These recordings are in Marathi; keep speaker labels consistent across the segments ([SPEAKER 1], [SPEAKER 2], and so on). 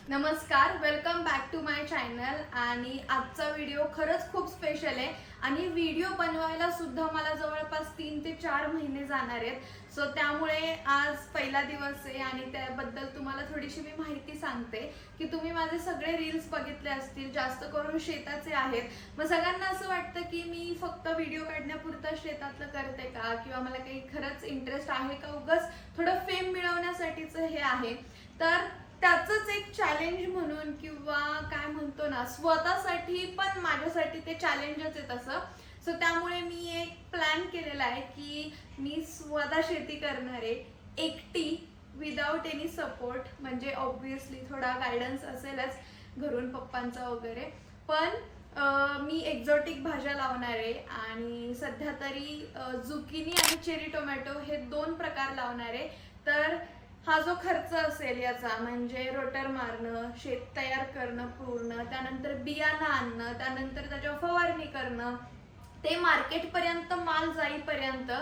[SPEAKER 1] नमस्कार, welcome back to my channel. आणि आजचा व्हिडिओ खरंच खूप स्पेशल आहे आणि व्हिडिओ बनवायला सुद्धा मला जवळपास 3 ते 4 महिने जाणार आहेत. सो त्यामुळे आज पहिला दिवस आहे आणि त्याबद्दल तुम्हाला थोडीशी मी माहिती सांगते की तुम्ही माझे सगळे रील्स बघितले असतील, जास्त करून शेताचे आहेत. मग सगळ्यांना असं वाटतं की मी फक्त व्हिडिओ काढण्यापुरतं शेतातलं करते का, किंवा मला काही खरंच इंटरेस्ट आहे का, उगाच थोडं फेम मिळवण्यासाठीचं हे आहे. तर त्याचंच एक चॅलेंज म्हणून किंवा काय म्हणतो ना, स्वतःसाठी पण माझ्यासाठी ते चॅलेंजच आहे तसं. सो त्यामुळे मी एक प्लॅन केलेला आहे की मी स्वतः शेती करणार आहे एकटी, विदाउट एनी सपोर्ट. म्हणजे ऑब्व्हियसली थोडा गायडन्स असेलच घरून पप्पांचा वगैरे, पण मी एक्झॉटिक भाज्या लावणार आहे. आणि सध्या तरी झुकिनी आणि चेरी टोमॅटो हे 2 प्रकार लावणार आहे. तर हा जो खर्च असेल याचा, म्हणजे रोटर मारणं, शेत तयार करणं पूर्ण, त्यानंतर बियाणं आणणं, त्यानंतर त्याच्यावर फवारणी करणं, ते मार्केटपर्यंत माल जाईपर्यंत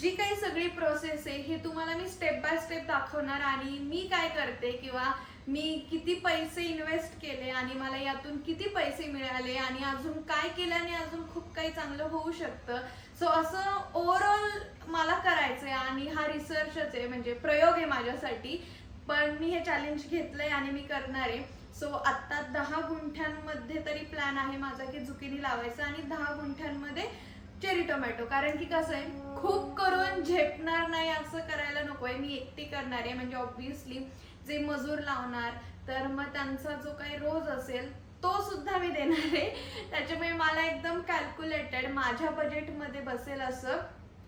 [SPEAKER 1] जी काही सगळी प्रोसेस आहे ही तुम्हाला मी स्टेप बाय स्टेप दाखवणार. आणि मी काय करते किंवा मी किती पैसे इन्व्हेस्ट केले आणि मला यातून किती पैसे मिळाले आणि अजून काय केल्याने अजून खूप काही चांगलं होऊ शकतं. सो असं ओव्हरऑल मला करायचंय आणि हा रिसर्चच आहे, म्हणजे प्रयोग आहे माझ्यासाठी. पण मी हे चॅलेंज घेतलंय आणि मी करणार आहे. सो आत्ता 10 गुंठ्यांमध्ये तरी प्लॅन आहे माझा की झुकिनी लावायचा आणि 10 गुंठ्यांमध्ये चेरी टोमॅटो. कारण की कसं आहे, खूप करून झेपणार नाही असं करायला नकोय. मी एकटी करणार आहे, म्हणजे ऑब्व्हियसली जे मजूर लावणार तर मग त्यांचा जो काही रोज असेल तो सुद्धा मी देणार आहे. त्याच्यामुळे मला एकदम कॅल्क्युलेटेड माझ्या बजेटमध्ये बसेल असं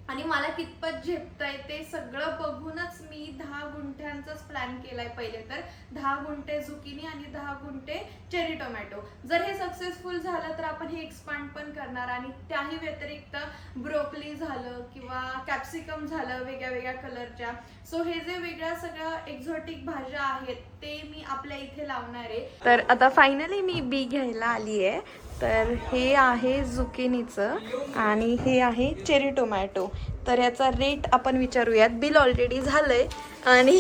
[SPEAKER 1] आणि मला कितपत झेपतंय ते सगळं बघूनच मी 10 गुंठ्यांचाच प्लॅन केलाय. पहिले तर 10 गुंठे झुकिनी आणि 10 गुंठे चेरी टोमॅटो. जर हे सक्सेसफुल झालं तर आपण हे एक्सपांड पण करणार आणि त्याही व्यतिरिक्त ब्रोकली झालं किंवा कॅप्सिकम झालं वेगळ्या वेगळ्या कलरच्या. सो हे जे वेगळ्या सगळ्या एक्झॉटिक भाज्या आहेत ते मी आपल्या इथे लावणार आहे. तर आता फायनली मी बी घ्यायला आली आहे. तर हे आहे झुकिनीचं आणि हे आहे चेरी टोमॅटो. तर याचा रेट आपण विचारूयात. बिल ऑलरेडी झालंय आणि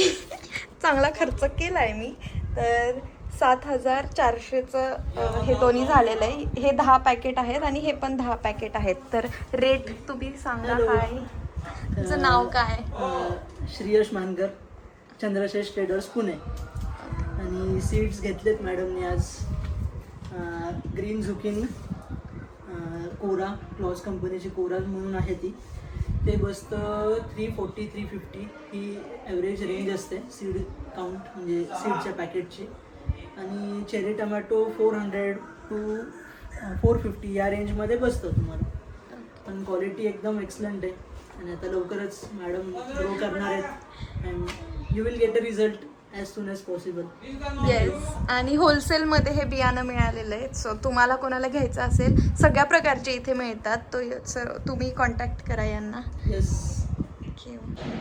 [SPEAKER 1] चांगला खर्च केलाय मी. तर 7,400चं हे दोन्ही झालेलं आहे. हे 10 पॅकेट आहेत आणि हे पण 10 पॅकेट आहेत. तर रेट तुम्ही सांगा काय. तुझं नाव काय?
[SPEAKER 2] श्रीयश मानकर, चंद्रशेष ट्रेडर्स पुणे. आणि सीड्स घेतलेत मॅडमने आज. ग्रीन झुकिनी, कोरा, क्लॉज कंपनीची कोरा म्हणून आहे ती. ते बसतं 340-350 ही ॲव्हरेज रेंज असते सीड काउंट, म्हणजे सीडच्या पॅकेटची. आणि चेरी टमॅटो 400 to 450 या रेंजमध्ये बसतं तुम्हाला. पण क्वालिटी एकदम एक्सलंट आहे आणि आता लवकरच मॅडम ग्रो करणार आहेत and you will get a result as soon as possible.
[SPEAKER 1] Yes. आणि होलसेलमध्ये हे बियाणं मिळालेलं आहे. सो तुम्हाला कोणाला घ्यायचं असेल, सगळ्या प्रकारचे इथे मिळतात. तो तुम्ही कॉन्टॅक्ट करा यांना.
[SPEAKER 2] येस.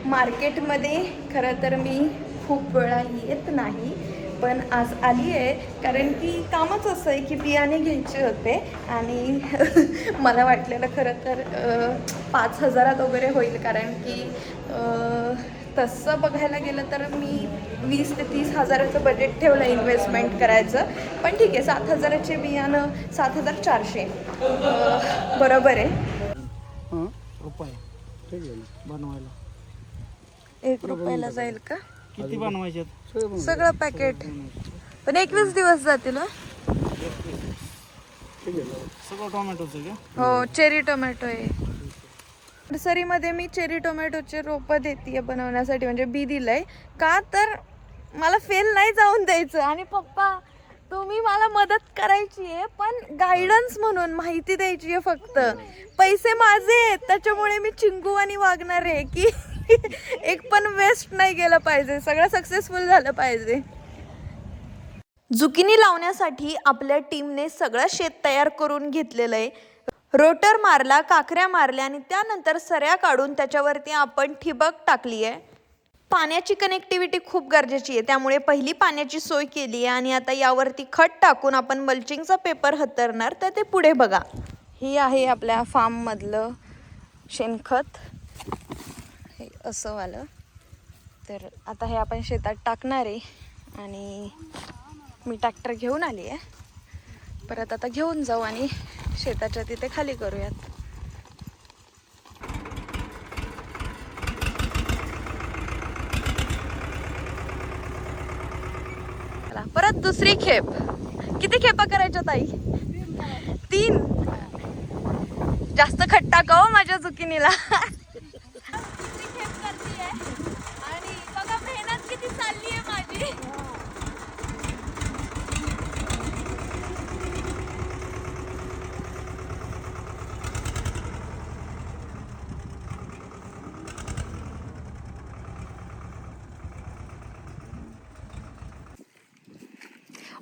[SPEAKER 1] मार्केटमध्ये खरं तर मी खूप वेळा येत नाही, पण आज आली आहे कारण की कामच असं आहे की बियाणे घ्यायचे होते. आणि मला वाटलेलं खरं तर 5,000 वगैरे होईल, कारण की तसं बघायला गेलं तर मी 20,000 ते 30,000चं बजेट ठेवलं इन्व्हेस्टमेंट करायचं. पण ठीक आहे, 7,000चे बियाणं 7,400 बरोबर आहे.
[SPEAKER 2] रुपये बनवायला
[SPEAKER 1] 1 रुपयाला जाईल का
[SPEAKER 2] किती बनवायचे?
[SPEAKER 1] सगळं पॅकेट? पण 21 दिवस जातील.
[SPEAKER 2] सगळं टोमॅटोचं का?
[SPEAKER 1] हो, चेरी टोमॅटो आहे. नर्सरीमध्ये मी चेरी टोमॅटोचे रोपं देते बनवण्यासाठी, म्हणजे बी दिलंय का, तर मला फेल नाही जाऊन द्यायचं. आणि पप्पा, तुम्ही मला मदत करायची आहे पण गायडन्स म्हणून माहिती द्यायची आहे फक्त. पैसे माझे आहेत, त्याच्यामुळे मी चिंगूवानी वागणार आहे की एक पण वेस्ट नाही गेलं पाहिजे, सगळं सक्सेसफुल झालं पाहिजे. झुकिनी लावण्यासाठी आपल्या टीमने सगळं शेत तयार करून घेतलेलं आहे. रोटर मारला, काकऱ्या मारल्या आणि त्यानंतर सऱ्या काढून त्याच्यावरती आपण ठिबक टाकली आहे. पाण्याची कनेक्टिव्हिटी खूप गरजेची आहे, त्यामुळे पहिली पाण्याची सोय केली आहे आणि आता यावरती खत टाकून आपण मल्चिंगचा पेपर हतरणार. तर ते पुढे बघा. ही आहे आपल्या फार्ममधलं शेणखत, हे असं वालं. तर आता हे आपण शेतात टाकणार आहे आणि मी ट्रॅक्टर घेऊन आली आहे. परत आता घेऊन जाऊ आणि शेताच्या तिथे खाली करूयात. चला, परत दुसरी खेप. किती खेपा करायच्या ताई? 3. जास्त खट टाका हो माझ्या झुकिनीला. दुसरी खेप करते आणि बघा मेहनत किती चालली आहे माझी.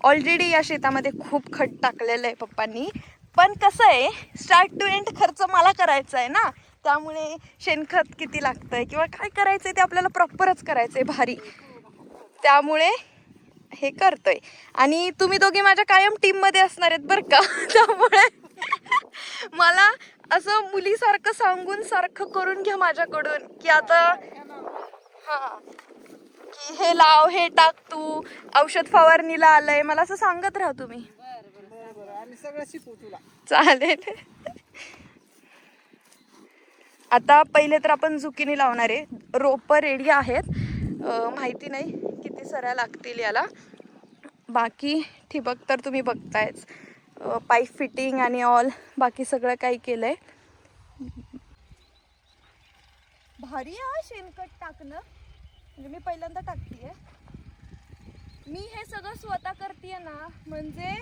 [SPEAKER 1] ऑलरेडी या शेतामध्ये खूप खत टाकलेलं आहे पप्पांनी. पण कसं आहे, स्टार्ट टू एंड खर्च मला करायचा आहे ना, त्यामुळे शेणखत किती लागतंय किंवा काय करायचंय ते आपल्याला प्रॉपरच करायचंय भारी. त्यामुळे हे करतोय. आणि तुम्ही दोघी माझ्या कायम टीम मध्ये असणार आहेत बरं का. त्यामुळे मला असं मुलीसारखं सांगून सारखं करून घ्या माझ्याकडून की आता हा की हे लाव, हे टाक, तू औषध फवारणीला आलंय, मला असं सांगत राहा तुम्ही. चालेल. आता पहिले तर आपण झुकिनी लावणार आहे. रोपं रेडी आहेत. माहिती नाही किती सऱ्या लागतील याला. बाकी ठिबक तर तुम्ही बघतायच. पाईप फिटिंग आणि ऑल बाकी सगळं काही केलंय. भारी आहे शेणखत टाकणं. म्हणजे मी पहिल्यांदा टाकतीये. मी हे सगळं स्वतः करतेय ना, म्हणजे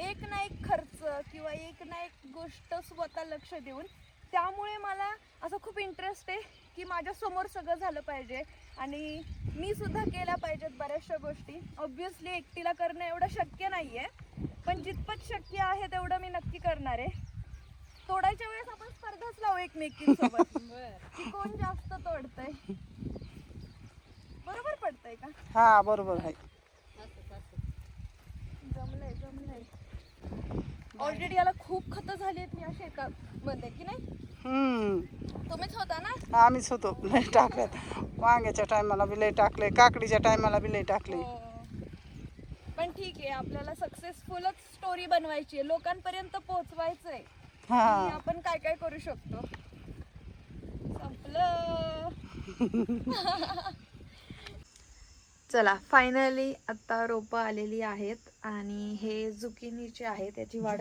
[SPEAKER 1] एक ना एक खर्च किंवा एक ना एक गोष्ट स्वतः लक्ष देऊन, त्यामुळे मला असं खूप इंटरेस्ट आहे की माझ्या समोर सगळं झालं पाहिजे आणि मी सुद्धा केल्या पाहिजेत बऱ्याचशा गोष्टी. ऑब्व्हियसली एकटीला करणं एवढं शक्य नाहीये, पण जितपत शक्य आहे तेवढं मी नक्की करणार आहे. तोडायच्या वेळेस आपण स्पर्धाच लावू एकमेकींसोबत की कोण जास्त तोडतंय. बरोबर पडतंय का?
[SPEAKER 3] हा बरोबर आहे.
[SPEAKER 1] जमलंय. ऑलरेडी याला खूप खतं झाली आहेत या शेतामध्ये की नाही? तुम्हीच होता ना?
[SPEAKER 3] आम्हीच होतो. लय टाकल्यात. वांग्याच्या टायमाला बी लय टाकले, काकडीच्या टायमाला बी लय टाकले.
[SPEAKER 1] पण ठीक आहे, आपल्याला सक्सेसफुलच स्टोरी बनवायची आहे, लोकांपर्यंत पोहोचवायचंय.
[SPEAKER 3] हा
[SPEAKER 1] आपण काय काय करू शकतो. संपलं. चला, फायनली आता रोपं आलेली आहेत आणि हे झुकिनीचे आहे. त्याची वाढ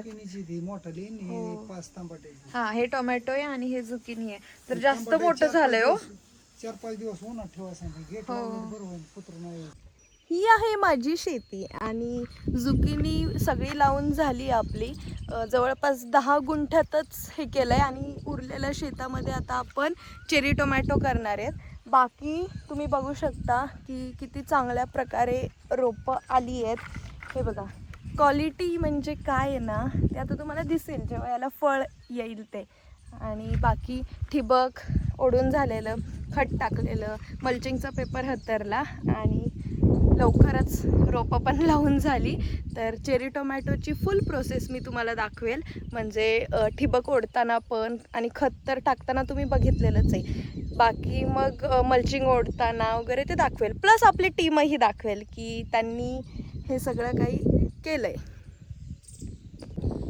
[SPEAKER 1] हा, हे टोमॅटो आहे आणि हे झुकिनी आहे. तर जास्त मोठं झालंय हो.
[SPEAKER 3] 4-5 दिवस उन्हात ठेवायचं.
[SPEAKER 1] ही आहे माझी शेती आणि झुकिनी सगळी लावून झाली आपली. जवळपास 10 गुंठ्यातच हे केलंय आणि उरलेल्या शेतामध्ये आता आपण चेरी टोमॅटो करणार आहेत. बाकी तुम्ही बघू शकता की किती चांगल्या प्रकारे रोपं आली आहेत. हे बघा, क्वालिटी म्हणजे काय आहे ना, ते आता तुम्हाला दिसेल जेव्हा याला फळ येईल ते. आणि बाकी ठिबक ओढून झालेलं, खत टाकलेलं, मल्चिंगचा पेपर हतरला आणि लवकरच रोपं पण लावून झाली. तर चेरी टोमॅटोची फुल प्रोसेस मी तुम्हाला दाखवेल. म्हणजे ठिबक ओढताना पण आणि खत तर टाकताना तुम्ही बघितलेलंच आहे. बाकी मग मल्चिंग ओढताना वगैरे ते दाखवेल. प्लस आपली टीमही दाखवेल की त्यांनी हे सगळं काही केलंय.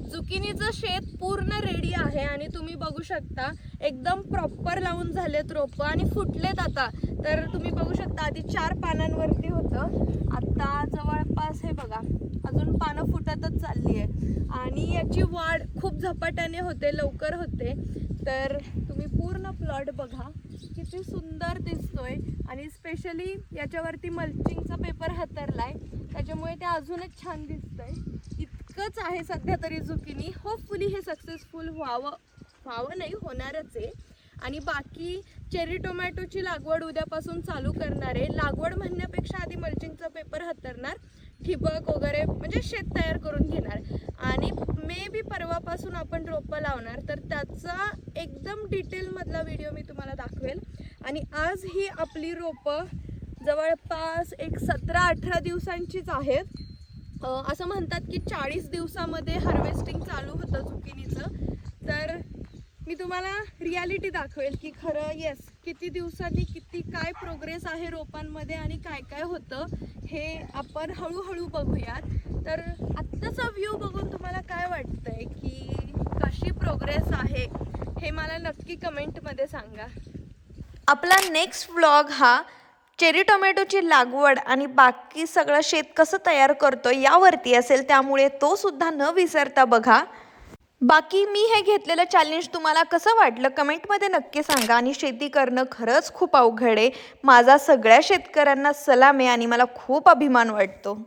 [SPEAKER 1] झुकिनीचं शेत पूर्ण रेडी आहे आणि तुम्ही बघू शकता एकदम प्रॉपर लावून झालेत रोपं आणि फुटलेत आता. तर तुम्ही बघू शकता आधी 4 पानांवरती होतं, आता जवळपास हे बघा अजून पानं फुटतच चालली आहे आणि याची वाढ खूप झपाट्याने होते, लवकर होते. तर तुम्ही पूर्ण प्लॉट बघा किती सुंदर दिसतोय आणि स्पेशली याच्यावरती मल्चिंगचा पेपर हातरलाय त्याच्यामुळे ते अजूनच छान दिसतंय. इतकंच आहे सध्या तरी झुकिनी. होपफुली हे सक्सेसफुल व्हावं नाही, होणारच आहे. आणि बाकी चेरी टोमॅटोची लागवड उद्यापासून चालू करणार आहे. लागवड म्हणण्यापेक्षा आधी मल्चिंगचा पेपर हातरणार, ठिबक वगैरे म्हणजे शेत तयार करून घेणार आणि मे बी परवापासून आपण रोपं लावणार. तर त्याचा एकदम डिटेलमधला व्हिडिओ मी तुम्हाला दाखवेल. आणि आज ही आपली रोपं जवळपास एक 17-18 दिवसांचीच आहेत. असं म्हणतात की 40 दिवसामध्ये हार्वेस्टिंग चालू होतं झुकिनीचं. तर मी तुम्हाला रियालिटी दाखवेल की खरं येस किती दिवसांनी किती काय प्रोग्रेस आहे रोपांमध्ये आणि काय काय होतं हे आपण हळूहळू बघूयात. तर आत्ताचा व्ह्यू बघून तुम्हाला काय वाटतंय की कशी प्रोग्रेस आहे हे मला नक्की कमेंटमध्ये सांगा. आपला नेक्स्ट व्लॉग हा चेरी टोमॅटोची लागवड आणि बाकी सगळं शेत कसं तयार करतो यावरती असेल, त्यामुळे तो सुद्धा न विसरता बघा. बाकी मी हे घेतलेलं चॅलेंज तुम्हाला कसं वाटलं कमेंटमध्ये नक्की सांगा. आणि शेती करणं खरंच खूप अवघड आहे. माझा सगळ्या शेतकऱ्यांना सलाम आहे आणि मला खूप अभिमान वाटतो.